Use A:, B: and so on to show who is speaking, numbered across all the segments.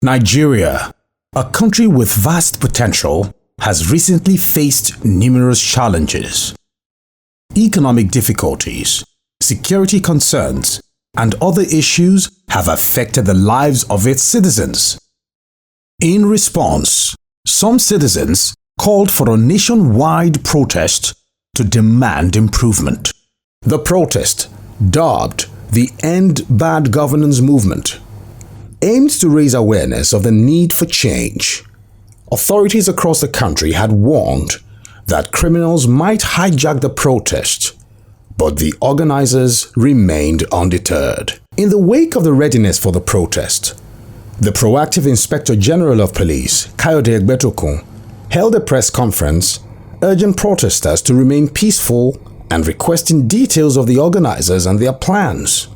A: Nigeria, a country with vast potential, has recently faced numerous challenges. Economic difficulties, security concerns, and other issues have affected the lives of its citizens. In response, some citizens called for a nationwide protest to demand improvement. The protest, dubbed the End Bad Governance Movement, aims to raise awareness of the need for change. Authorities across the country had warned that criminals might hijack the protest, but the organizers remained undeterred. In the wake of the readiness for the protest, the proactive Inspector General of Police, Kayode Egbetokun, held a press conference urging protesters to remain peaceful and requesting details of the organizers and their plans.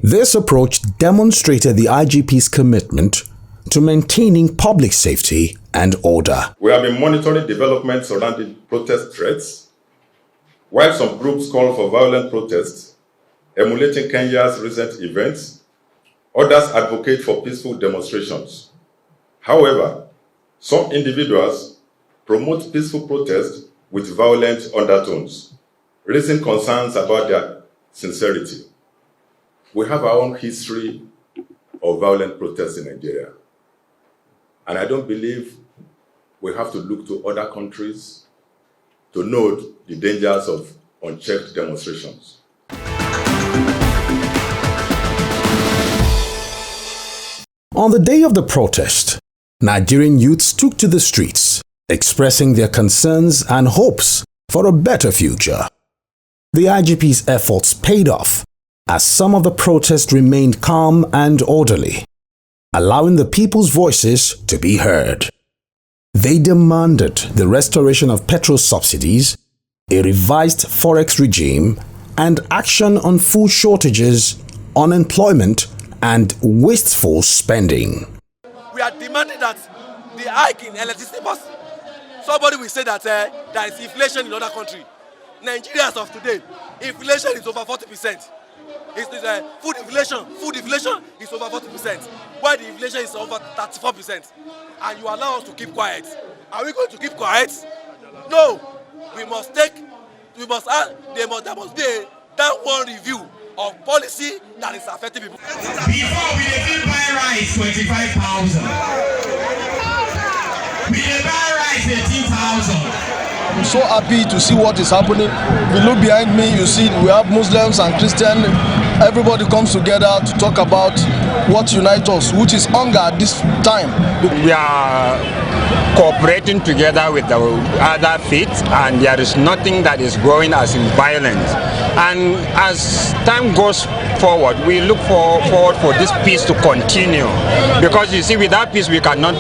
A: This approach demonstrated the IGP's commitment to maintaining public safety and order.
B: We have been monitoring developments surrounding protest threats. While some groups call for violent protests, emulating Kenya's recent events, others advocate for peaceful demonstrations. However, some individuals promote peaceful protest with violent undertones, raising concerns about their sincerity. We have our own history of violent protests in Nigeria. And I don't believe we have to look to other countries to note the dangers of unchecked demonstrations.
A: On the day of the protest, Nigerian youths took to the streets, expressing their concerns and hopes for a better future. The IGP's efforts paid off, as some of the protests remained calm and orderly, allowing the people's voices to be heard. They demanded the restoration of petrol subsidies, a revised forex regime, and action on food shortages, unemployment, and wasteful spending.
C: We are demanding that the hike in electricity must. Somebody will say that there is inflation in other countries. Nigeria as of today, inflation is over 40%. It's food inflation is over 40%, while the inflation is over 34%. And you allow us to keep quiet. Are we going to keep quiet? No. There must be a downward review of policy that is affecting people.
D: Before we did buy rice 25,000. We did buy rice 18,000.
E: I'm so happy to see what is happening. If you look behind me, you see we have Muslims and Christians. Everybody comes together to talk about what unites us, which is hunger at this time.
F: We are cooperating together with the other faiths, and there is nothing that is growing as in violence. And as time goes forward, we look forward for this peace to continue, because you see, without peace we cannot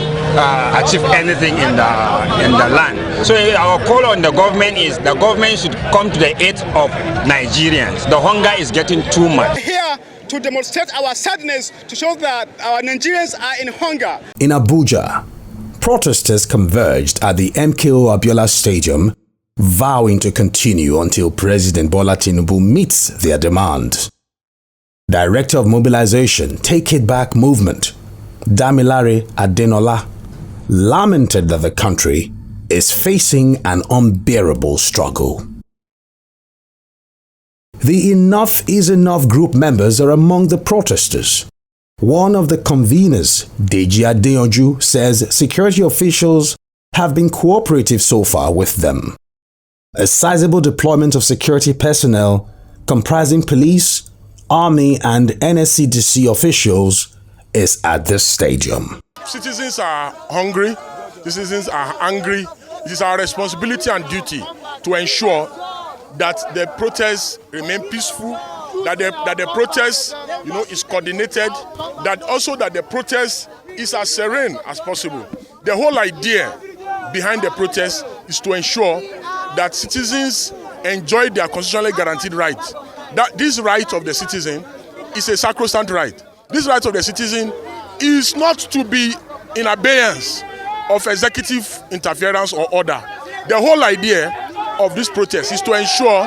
F: achieve anything in the land. So our call on the government is the government should come to the aid of Nigerians. The hunger is getting too much.
G: Here to demonstrate our sadness, to show that our Nigerians are in hunger.
A: In Abuja, protesters converged at the MKO Abiola Stadium, vowing to continue until President Bola Tinubu meets their demands. Director of Mobilization Take It Back Movement, Damilare Adenola, lamented that the country is facing an unbearable struggle. The Enough is Enough group members are among the protesters. One of the conveners, Deji Adeoju, says security officials have been cooperative so far with them. A sizable deployment of security personnel comprising police, army, and NSCDC officials is at this stadium.
H: Citizens are hungry, citizens are angry. It is our responsibility and duty to ensure that the protests remain peaceful, that the protest, is coordinated, that also that the protest is as serene as possible. The whole idea behind the protest is to ensure that citizens enjoy their constitutionally guaranteed rights. That this right of the citizen is a sacrosanct right. This right of the citizen is not to be in abeyance of executive interference or order. The whole idea of this protest is to ensure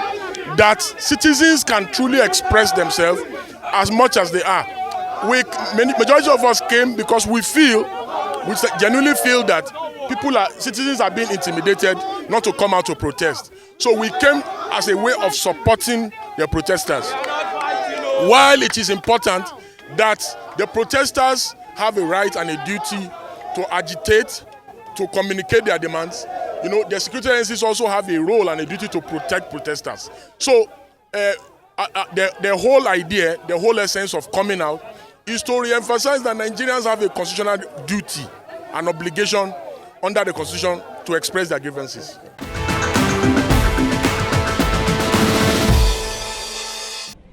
H: that citizens can truly express themselves as much as they are. Majority of us came because we feel We genuinely feel that citizens are being intimidated not to come out to protest. So we came as a way of supporting the protesters. While it is important that the protesters have a right and a duty to agitate, to communicate their demands, the security agencies also have a role and a duty to protect protesters. So the whole idea, the whole essence of coming out is to re-emphasize that Nigerians have a constitutional duty and obligation under the Constitution to express their grievances.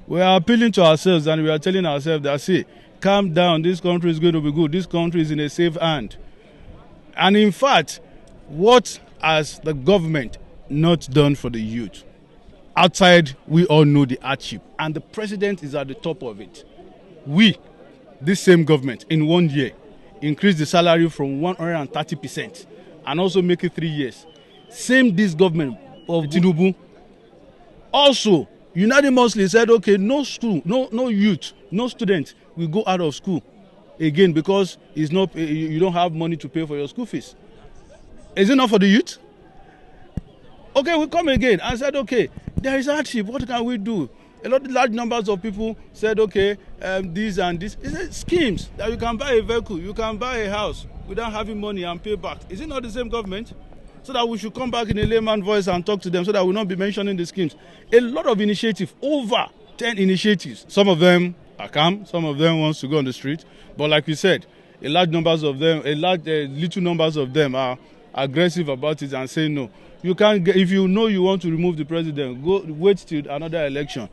I: We are appealing to ourselves and we are telling ourselves that, see, calm down, this country is going to be good, this country is in a safe hand. And in fact, what has the government not done for the youth? Outside, we all know the hardship, and the president is at the top of it. We, this same government, in 1 year, increased the salary from 130% and also make it 3 years. Same this government of Tinubu also unanimously said, okay, no school, no youth, no student will go out of school again because you don't have money to pay for your school fees. Is it not for the youth? Okay, we come again and said, okay, there is hardship. What can we do? Large numbers of people said, okay, this and this. Is it schemes that you can buy a vehicle, you can buy a house without having money and pay back? Is it not the same government? So that we should come back in a layman voice and talk to them so that we will not be mentioning the schemes. A lot of initiatives, over 10 initiatives. Some of them are calm, some of them wants to go on the street. But like we said, little numbers of them are aggressive about it and say no. You can't get, if you know you want to remove the president, wait till another election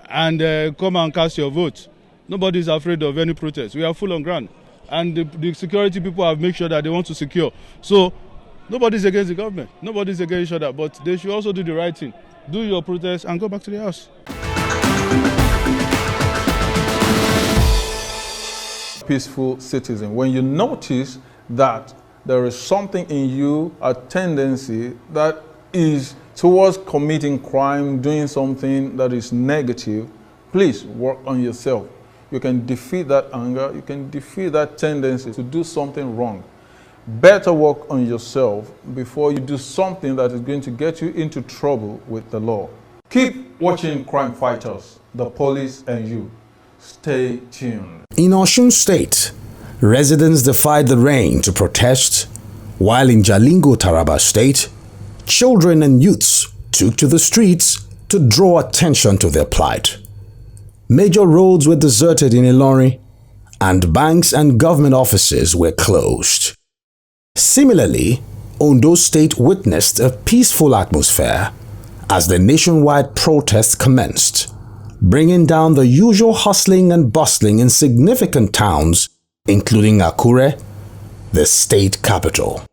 I: and come and cast your vote. Nobody is afraid of any protest. We are full on ground. And the security people have made sure that they want to secure. So nobody's against the government. Nobody's against each other. But they should also do the right thing. Do your protest and go back to the house.
J: Peaceful citizen. When you notice that there is something in you, a tendency that is towards committing crime, doing something that is negative, please work on yourself. You can defeat that anger, you can defeat that tendency to do something wrong. Better work on yourself before you do something that is going to get you into trouble with the law. Keep watching Crime Fighters, the police and you. Stay tuned.
A: In Osun State, residents defied the rain to protest, while in Jalingo, Taraba State, children and youths took to the streets to draw attention to their plight. Major roads were deserted in Ilorin, and banks and government offices were closed. Similarly, Ondo State witnessed a peaceful atmosphere as the nationwide protest commenced, bringing down the usual hustling and bustling in significant towns, including Akure, the state capital.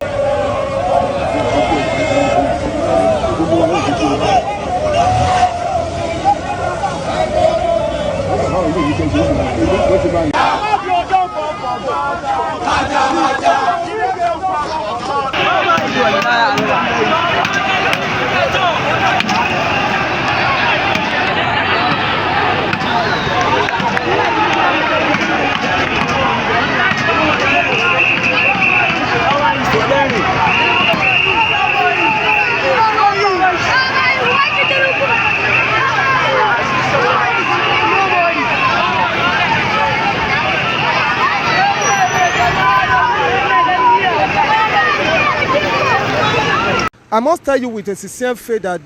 K: I must tell you with a sincere faith that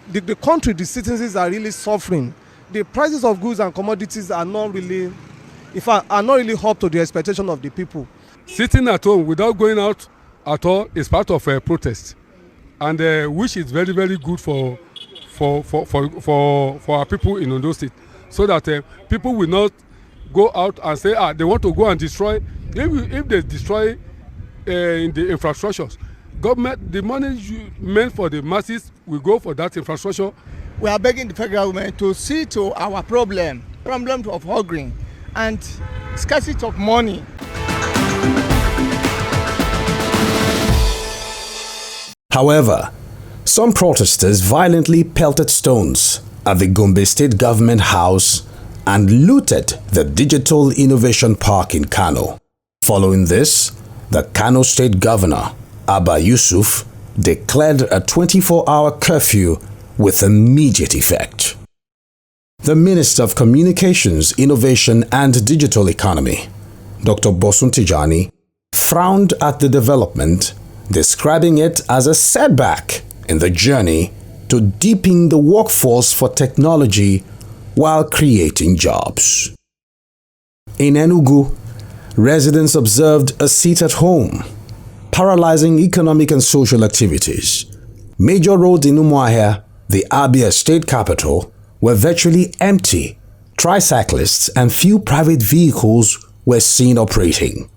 K: the country, the citizens are really suffering. The prices of goods and commodities are not really, in fact, are not really up to the expectation of the people.
L: Sitting at home without going out at all is part of a protest, and which is very, very good for our people in Ondo State, so that people will not go out and say they want to go and destroy. If they destroy in the infrastructures, government, the money meant for the masses will go for that infrastructure.
M: We are begging the federal government to see to our problem of hunger and scarcity of money.
A: However, some protesters violently pelted stones at the Gombe State Government House and looted the Digital Innovation Park in Kano. Following this, the Kano State Governor, Abba Yusuf, declared a 24-hour curfew with immediate effect. The Minister of Communications, Innovation and Digital Economy, Dr. Bosun Tijani, frowned at the development, describing it as a setback in the journey to deepen the workforce for technology while creating jobs. In Enugu, residents observed a sit at home, paralyzing economic and social activities. Major roads in Umuahia, the Abia state capital, were virtually empty. Tricyclists and few private vehicles were seen operating.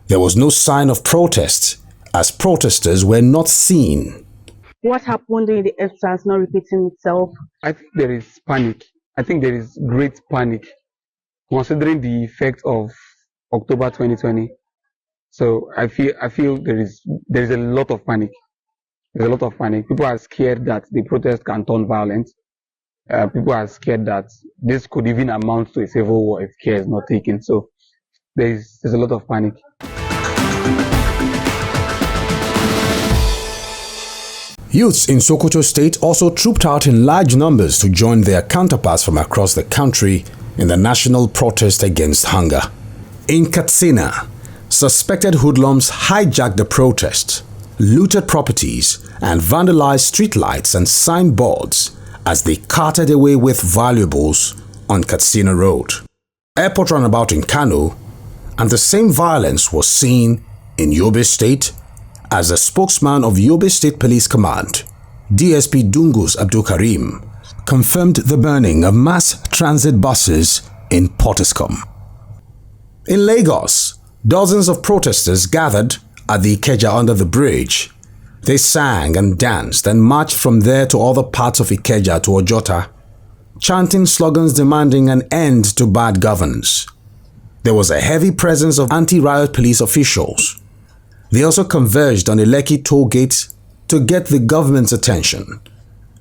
A: There was no sign of protest, as protesters were not seen.
N: What happened in the EFTA is not repeating itself.
O: I think there is panic. I think there is great panic, considering the effect of October 2020. So I feel there is a lot of panic. There's a lot of panic. People are scared that the protest can turn violent. People are scared that this could even amount to a civil war if care is not taken. So there's a lot of panic.
A: Youths in Sokoto State also trooped out in large numbers to join their counterparts from across the country in the national protest against hunger. In Katsina, suspected hoodlums hijacked the protest, looted properties, and vandalized streetlights and signboards as they carted away with valuables on Katsina Road. Airport runabout in Kano, and the same violence was seen in Yobe State as a spokesman of Yobe State Police Command, DSP Dungus Abdul Karim, confirmed the burning of mass transit buses in Pottiscombe. In Lagos, dozens of protesters gathered at the Ikeja under the bridge. They sang and danced and marched from there to other parts of Ikeja to Ojota, chanting slogans demanding an end to bad governance. There was a heavy presence of anti-riot police officials. They also converged on the Lekki toll gate to get the government's attention.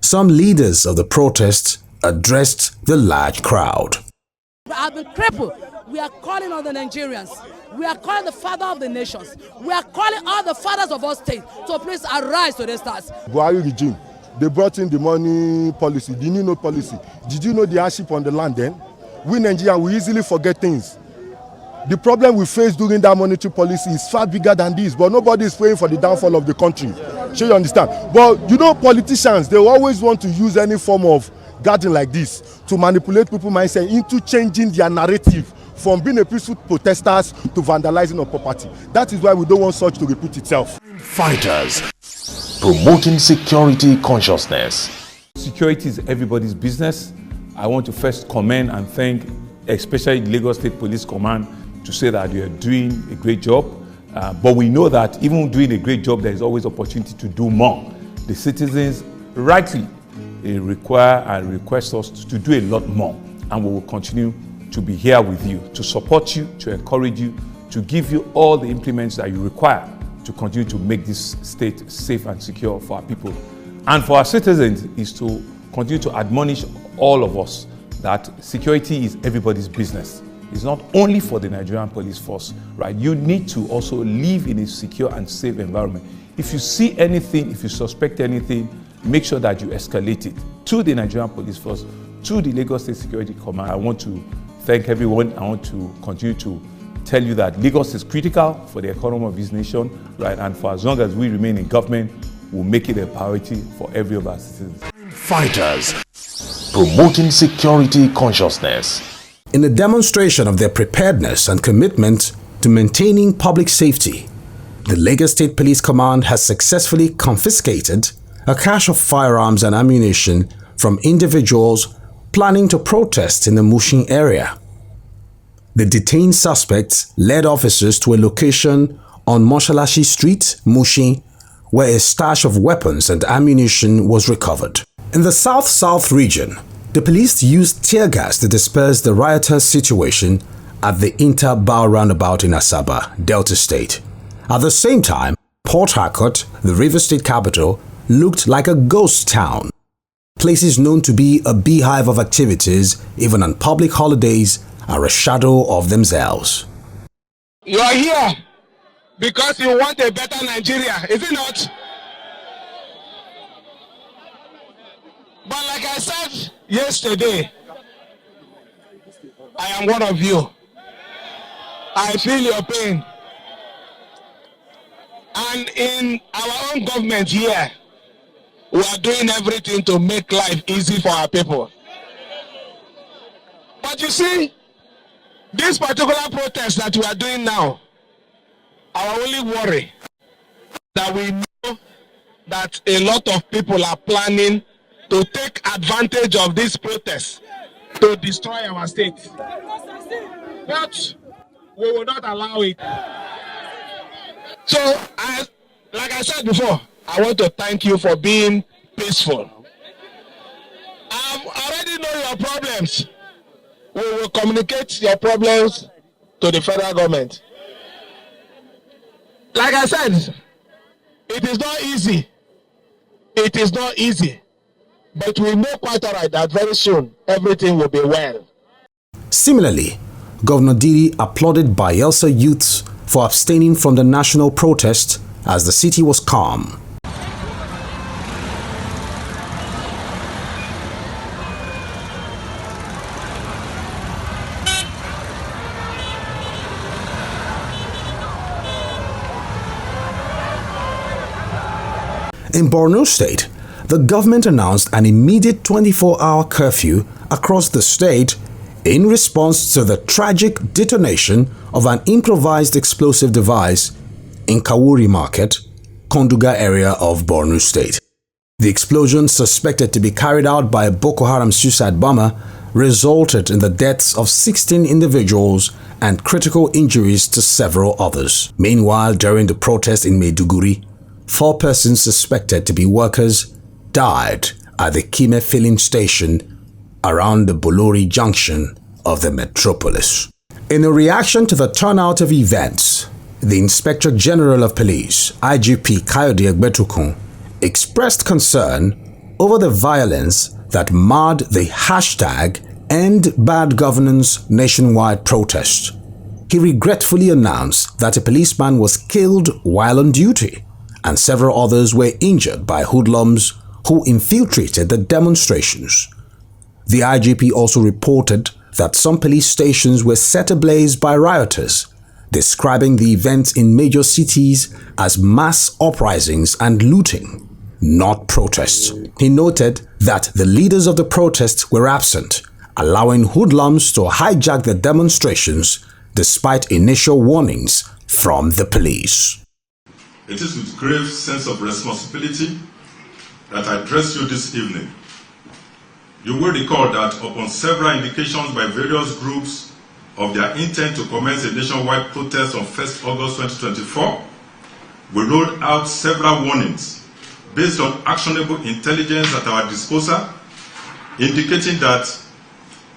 A: Some leaders of the protests addressed the large crowd.
P: We have been crippled. We are calling on the Nigerians. We are calling the father of the nations. We are calling all the fathers of our state to please arise to this task.
Q: Buhari regime, they brought in the money policy, the new note policy. Did you know the hardship on the land then? We Nigerians, we easily forget things. The problem we face during that monetary policy is far bigger than this, but nobody is praying for the downfall of the country. Sure, you understand? But you know, politicians, they always want to use any form of gathering like this to manipulate people's mindset into changing their narrative from being a peaceful protesters to vandalizing of property. That is why we don't want such to repeat itself.
R: Fighters promoting security consciousness.
S: Security is everybody's business. I want to first commend and thank especially the Lagos State Police Command to say that you are doing a great job. But we know that even doing a great job, there is always opportunity to do more. The citizens rightly require and request us to do a lot more, and we will continue to be here with you, to support you, to encourage you, to give you all the implements that you require to continue to make this state safe and secure for our people. And for our citizens is to continue to admonish all of us that security is everybody's business. It's not only for the Nigerian police force, right? You need to also live in a secure and safe environment. If you see anything, if you suspect anything, make sure that you escalate it to the Nigerian police force, to the Lagos State Security Command. I want to thank everyone. I want to continue to tell you that Lagos is critical for the economy of this nation, right? And for as long as we remain in government, we'll make it a priority for every of our citizens.
R: Fighters promoting security consciousness.
A: In a demonstration of their preparedness and commitment to maintaining public safety, the Lagos State Police Command has successfully confiscated a cache of firearms and ammunition from individuals planning to protest in the Mushin area. The detained suspects led officers to a location on Moshalashi Street, Mushin, where a stash of weapons and ammunition was recovered. In the South-South region, the police used tear gas to disperse the riotous situation at the Inter-Bao roundabout in Asaba, Delta State. At the same time, Port Harcourt, the Rivers State capital, looked like a ghost town. Places known to be a beehive of activities, even on public holidays, are a shadow of themselves.
T: You are here because you want a better Nigeria, is it not? But like I said yesterday, I am one of you. I feel your pain. And in our own government here, we are doing everything to make life easy for our people. But you see, this particular protest that we are doing now, our only worry that we know that a lot of people are planning to take advantage of this protest to destroy our state. But we will not allow it. So, like I said before, I want to thank you for being peaceful. I already know your problems. We will communicate your problems to the federal government. Like I said, it is not easy. It is not easy. But we know quite all right that very soon everything will be well.
A: Similarly, Governor Didi applauded Bayelsa youths for abstaining from the national protest as the city was calm. In Borno State, the government announced an immediate 24-hour curfew across the state in response to the tragic detonation of an improvised explosive device in Kawuri Market, Konduga area of Borno State. The explosion, suspected to be carried out by a Boko Haram suicide bomber, resulted in the deaths of 16 individuals and critical injuries to several others. Meanwhile, during the protest in Maiduguri, 4 persons suspected to be workers died at the Kime filling station around the Bolori junction of the metropolis. In a reaction to the turnout of events, the Inspector General of Police, IGP Kayode Egbetukun, expressed concern over the violence that marred the hashtag End Bad Governance nationwide protest. He regretfully announced that a policeman was killed while on duty, and several others were injured by hoodlums who infiltrated the demonstrations. The IGP also reported that some police stations were set ablaze by rioters, describing the events in major cities as mass uprisings and looting, not protests. He noted that the leaders of the protests were absent, allowing hoodlums to hijack the demonstrations despite initial warnings from the police.
B: It is with grave sense of responsibility that I address you this evening. You will recall that upon several indications by various groups of their intent to commence a nationwide protest on 1st August 2024, we rolled out several warnings based on actionable intelligence at our disposal, indicating that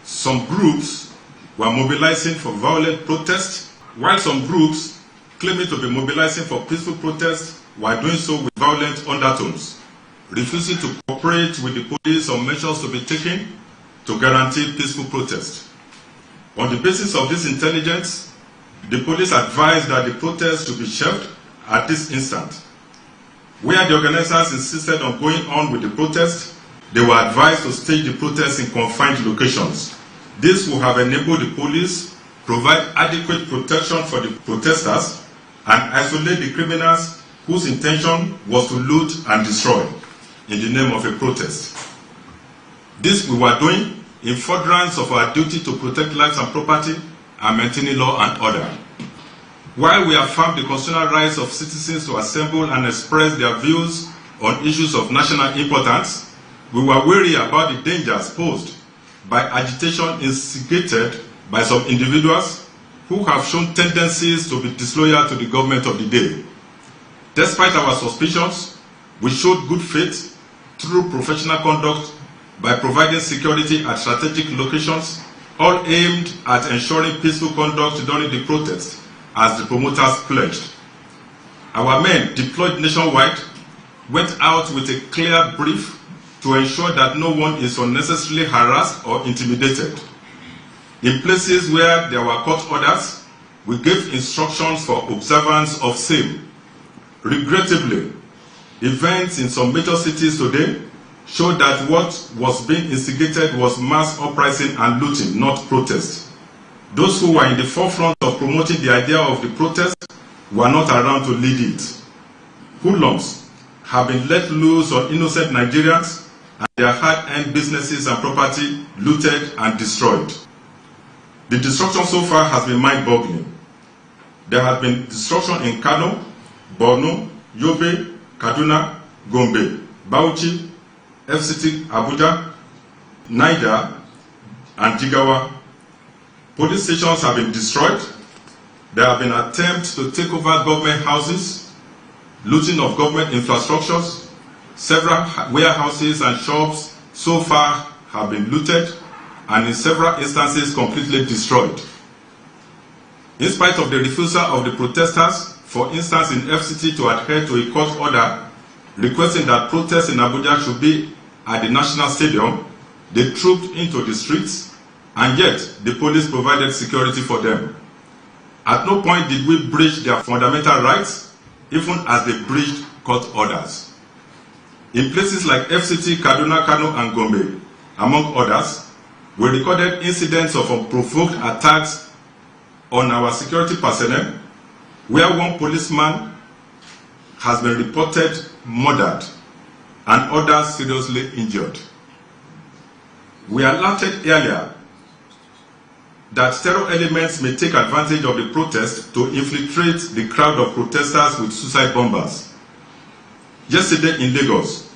B: some groups were mobilizing for violent protest, while some groups claiming to be mobilizing for peaceful protest were doing so with violent undertones, refusing to cooperate with the police on measures to be taken to guarantee peaceful protest. On the basis of this intelligence, the police advised that the protest to be shelved at this instant. Where the organizers insisted on going on with the protest, they were advised to stage the protest in confined locations. This will have enabled the police provide adequate protection for the protesters and isolate the criminals whose intention was to loot and destroy in the name of a protest. This we were doing in furtherance of our duty to protect lives and property and maintaining law and order. While we affirm the constitutional rights of citizens to assemble and express their views on issues of national importance, we were wary about the dangers posed by agitation instigated by some individuals who have shown tendencies to be disloyal to the government of the day. Despite our suspicions, we showed good faith through professional conduct by providing security at strategic locations, all aimed at ensuring peaceful conduct during the protest, as the promoters pledged. Our men, deployed nationwide, went out with a clear brief to ensure that no one is unnecessarily harassed or intimidated. In places where there were court orders, we gave instructions for observance of same. Regrettably, events in some major cities today show that what was being instigated was mass uprising and looting, not protest. Those who were in the forefront of promoting the idea of the protest were not around to lead it. Hoodlums have been let loose on innocent Nigerians and their hard-earned businesses and property looted and destroyed. The destruction so far has been mind-boggling. There has been destruction in Kano, Borno, Yobe, Kaduna, Gombe, Bauchi, FCT, Abuja, Niger, and Jigawa. Police stations have been destroyed. There have been attempts to take over government houses, looting of government infrastructures. Several warehouses and shops so far have been looted and in several instances completely destroyed. In spite of the refusal of the protesters, for instance in FCT, to adhere to a court order requesting that protests in Abuja should be at the National Stadium, they trooped into the streets, and yet the police provided security for them. At no point did we breach their fundamental rights, even as they breached court orders. In places like FCT, Kaduna, Kano, and Gombe, among others, we recorded incidents of unprovoked attacks on our security personnel, where one policeman has been reported murdered and others seriously injured. We alerted earlier that terror elements may take advantage of the protest to infiltrate the crowd of protesters with suicide bombers. Yesterday in Lagos,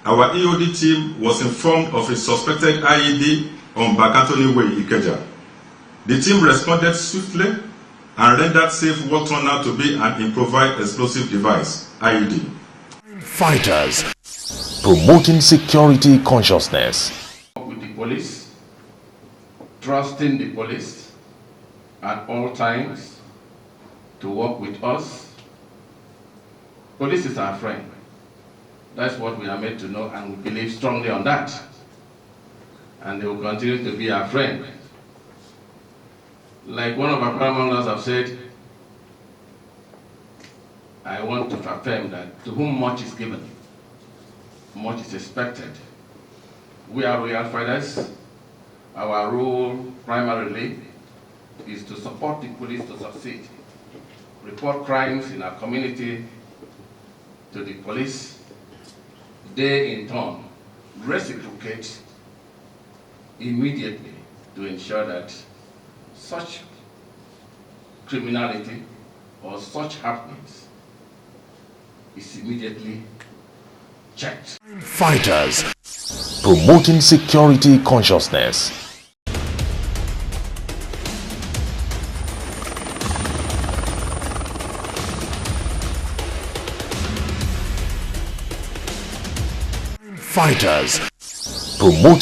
B: our EOD team was informed of a suspected IED on Bakatoni Way, Ikeja. The team responded swiftly and rendered safe what turned out to be an improvised explosive device, IED.
R: Fighters, promoting security consciousness.
U: With the police, trusting the police at all times to work with us. Police is our friend. That's what we are made to know, and we believe strongly on that. And they will continue to be our friend. Like one of our paramounters have said, I want to affirm that to whom much is given, much is expected. We are real fighters. Our role primarily is to support the police to succeed, report crimes in our community to the police. They in turn reciprocate immediately to ensure that such criminality or such happenings is immediately checked.
R: Fighters, promoting security consciousness. Fighters, promoting